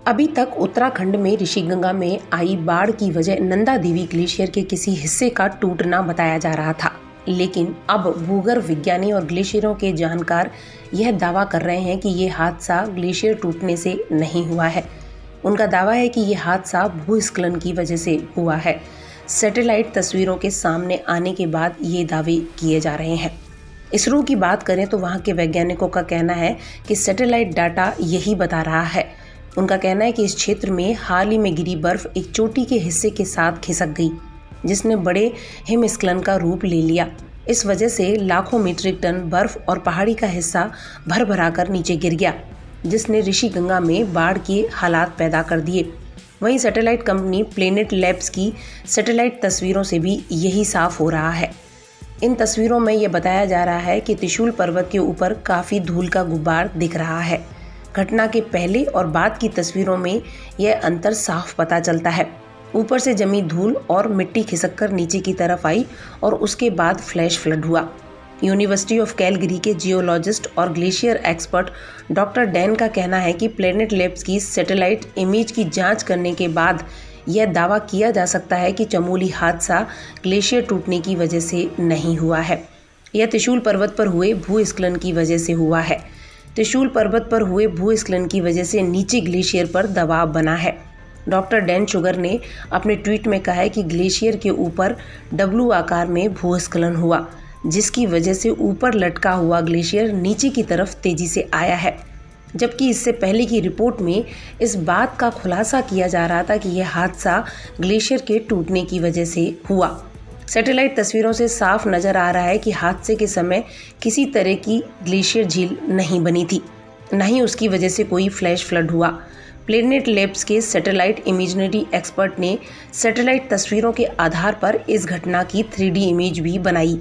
अभी तक उत्तराखंड में ऋषिगंगा में आई बाढ़ की वजह नंदा देवी ग्लेशियर के किसी हिस्से का टूटना बताया जा रहा था, लेकिन अब भूगर्भ विज्ञानी और ग्लेशियरों के जानकार यह दावा कर रहे हैं कि ये हादसा ग्लेशियर टूटने से नहीं हुआ है। उनका दावा है कि यह हादसा भूस्खलन की वजह से हुआ है। सैटेलाइट तस्वीरों के सामने आने के बाद ये दावे किए जा रहे हैं। इसरो की बात करें तो वहाँ के वैज्ञानिकों का कहना है कि सैटेलाइट डाटा यही बता रहा है। उनका कहना है कि इस क्षेत्र में हाल ही में गिरी बर्फ एक चोटी के हिस्से के साथ खिसक गई, जिसने बड़े हिमस्खलन का रूप ले लिया। इस वजह से लाखों मीट्रिक टन बर्फ और पहाड़ी का हिस्सा भर भरा कर नीचे गिर गया, जिसने ऋषिगंगा में बाढ़ के हालात पैदा कर दिए। वहीं सैटेलाइट कंपनी प्लेनेट लैब्स की सैटेलाइट तस्वीरों से भी यही साफ हो रहा है। इन तस्वीरों में यह बताया जा रहा है कि त्रिशूल पर्वत के ऊपर काफ़ी धूल का गुब्बार दिख रहा है। घटना के पहले और बाद की तस्वीरों में यह अंतर साफ पता चलता है। ऊपर से जमी धूल और मिट्टी खिसककर नीचे की तरफ आई और उसके बाद फ्लैश फ्लड हुआ। यूनिवर्सिटी ऑफ कैलगरी के जियोलॉजिस्ट और ग्लेशियर एक्सपर्ट डॉक्टर डैन का कहना है कि प्लेनेट लैब्स की सैटेलाइट इमेज की जांच करने के बाद यह दावा किया जा सकता है कि चमोली हादसा ग्लेशियर टूटने की वजह से नहीं हुआ है। यह त्रिशूल पर्वत पर हुए भूस्खलन की वजह से हुआ है। त्रिशूल पर्वत पर हुए भूस्खलन की वजह से नीचे ग्लेशियर पर दबाव बना है। डॉक्टर डैन शुगर ने अपने ट्वीट में कहा है कि ग्लेशियर के ऊपर डब्लू आकार में भूस्खलन हुआ, जिसकी वजह से ऊपर लटका हुआ ग्लेशियर नीचे की तरफ तेजी से आया है। जबकि इससे पहले की रिपोर्ट में इस बात का खुलासा किया जा रहा था कि यह हादसा ग्लेशियर के टूटने की वजह से हुआ। सैटेलाइट तस्वीरों से साफ नजर आ रहा है कि हादसे के समय किसी तरह की ग्लेशियर झील नहीं बनी थी, न ही उसकी वजह से कोई फ्लैश फ्लड हुआ। प्लेनेट लैब्स के सैटेलाइट इमेजरी एक्सपर्ट ने सैटेलाइट तस्वीरों के आधार पर इस घटना की 3D इमेज भी बनाई।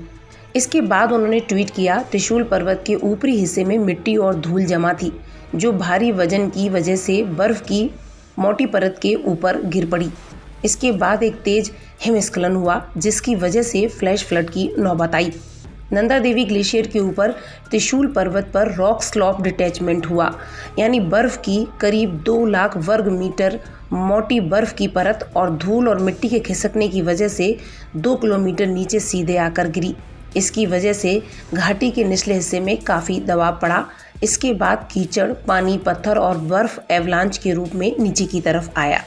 इसके बाद उन्होंने ट्वीट किया, त्रिशूल पर्वत के ऊपरी हिस्से में मिट्टी और धूल जमा थी, जो भारी वजन की वजह से बर्फ की मोटी परत के ऊपर गिर पड़ी। इसके बाद एक तेज हिमस्खलन हुआ, जिसकी वजह से फ्लैश फ्लड की नौबत आई। नंदा देवी ग्लेशियर के ऊपर त्रिशूल पर्वत पर रॉक स्लॉप डिटैचमेंट हुआ, यानी बर्फ की करीब 2 लाख वर्ग मीटर मोटी बर्फ की परत और धूल और मिट्टी के खिसकने की वजह से 2 किलोमीटर नीचे सीधे आकर गिरी। इसकी वजह से घाटी के निचले हिस्से में काफ़ी दबाव पड़ा। इसके बाद कीचड़, पानी, पत्थर और बर्फ एवलांच के रूप में नीचे की तरफ आया।